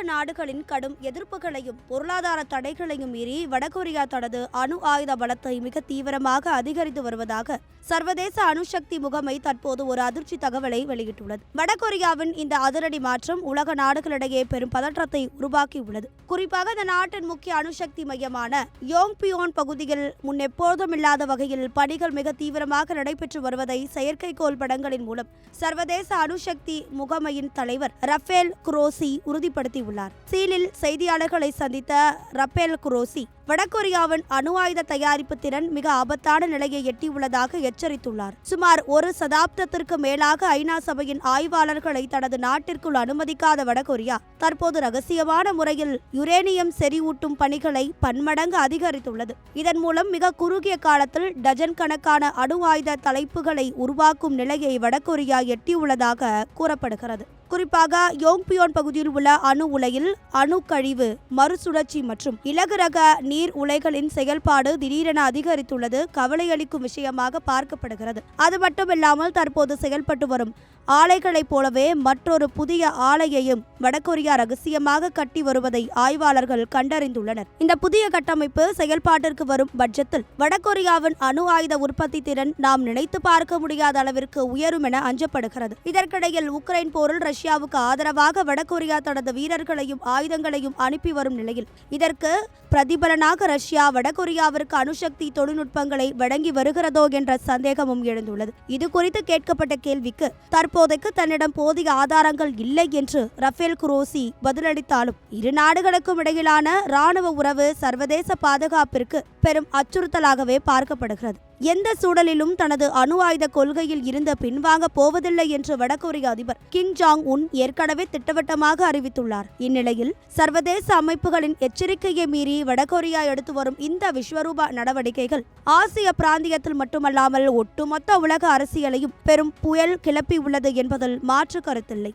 உலக நாடுகளின் கடும் எதிர்ப்புகளையும் பொருளாதார தடைகளையும் மீறி வடகொரியா தனது அணு ஆயுத பலத்தை மிக தீவிரமாக அதிகரித்து வருவதாக சர்வதேச அணுசக்தி முகமை தற்போது ஒரு அதிர்ச்சி தகவலை வெளியிட்டுள்ளது. வடகொரியாவின் இந்த அதிரடி மாற்றம் உலக நாடுகளிடையே பெரும் பதற்றத்தை உருவாக்கியுள்ளது. குறிப்பாக இந்த நாட்டின் முக்கிய அணுசக்தி மையமான யோங்பியோன் பகுதியில் முன்னெப்போதும் இல்லாத வகையில் பணிகள் மிக தீவிரமாக நடைபெற்று வருவதை செயற்கைக்கோள் படங்களின் மூலம் சர்வதேச அணுசக்தி முகமையின் தலைவர் ரஃபேல் குரோசி உறுதிப்படுத்தியுள்ளார். சீலில் செய்தியாளர்களை சந்தித்த ரஃபேல் குரோசி வடகொரியாவின் அணு ஆயுத தயாரிப்பு திறன் மிக ஆபத்தான நிலையை எட்டியுள்ளதாக எச்சரித்துள்ளார். சுமார் ஒரு சதாப்தத்திற்கு மேலாக ஐநா சபையின் ஆய்வாளர்களை தனது நாட்டிற்குள் அனுமதிக்காத வடகொரியா தற்போது ரகசியமான முறையில் யுரேனியம் செறிவூட்டும் பணிகளை பன்மடங்கு அதிகரித்துள்ளது. இதன் மூலம் மிக குறுகிய காலத்தில் டஜன் கணக்கான அணு ஆயுத தலைப்புகளை உருவாக்கும் நிலையை வடகொரியா எட்டியுள்ளதாக கூறப்படுகிறது. குறிப்பாக யோங்பியோன் பகுதியில் உள்ள அணு உலையில் அணு கழிவு மறுசுழற்சி மற்றும் இலகு ரக நீர் உலைகளின் செயல்பாடு திடீரென அதிகரித்துள்ளது கவலையளிக்கும் விஷயமாக பார்க்கப்படுகிறது. அது மட்டுமில்லாமல் தற்போது செயல்பட்டு வரும் ஆலைகளைப் போலவே மற்றொரு புதிய ஆலையையும் வடகொரியா ரகசியமாக கட்டி வருவதை ஆய்வாளர்கள் கண்டறிந்துள்ளனர். இந்த புதிய கட்டமைப்பு செயல்பாட்டிற்கு வரும் பட்சத்தில் வடகொரியாவின் அணு ஆயுத உற்பத்தி திறன் நாம் நினைத்து பார்க்க முடியாத அளவிற்கு உயரும் என அஞ்சப்படுகிறது. இதற்கிடையில் உக்ரைன் போரில் ரஷ்யாவுக்கு ஆதரவாக வடகொரியா தனது வீரர்களையும் ஆயுதங்களையும் அனுப்பி வரும் நிலையில் இதற்கு பிரதிபலனாக ரஷ்யா வடகொரியாவிற்கு அணுசக்தி தொழில்நுட்பங்களை வழங்கி வருகிறதோ என்ற சந்தேகமும் எழுந்துள்ளது. இது குறித்து கேட்கப்பட்ட கேள்விக்கு தற்போதைக்கு தன்னிடம் போதிய ஆதாரங்கள் இல்லை என்று ரஃபேல் குரோசி பதிலளித்தாலும் இரு நாடுகளுக்கும் இடையிலான இராணுவ உறவு சர்வதேச பாதுகாப்பிற்கு பெரும் அச்சுறுத்தலாகவே பார்க்கப்படுகிறது. எந்த சூழலிலும் தனது அணு ஆயுத கொள்கையில் இருந்து பின்வாங்க போவதில்லை என்று வடகொரிய அதிபர் கிம் ஜாங் உன் ஏற்கனவே திட்டவட்டமாக அறிவித்துள்ளார். இந்நிலையில் சர்வதேச அமைப்புகளின் எச்சரிக்கையை மீறி வடகொரியா எடுத்து வரும் இந்த விஸ்வரூப நடவடிக்கைகள் ஆசிய பிராந்தியத்தில் மட்டுமல்லாமல் ஒட்டுமொத்த உலக அரசியலையும் பெரும் புயல் கிளப்பியுள்ளது என்பதில் மாற்று கருத்தில்லை.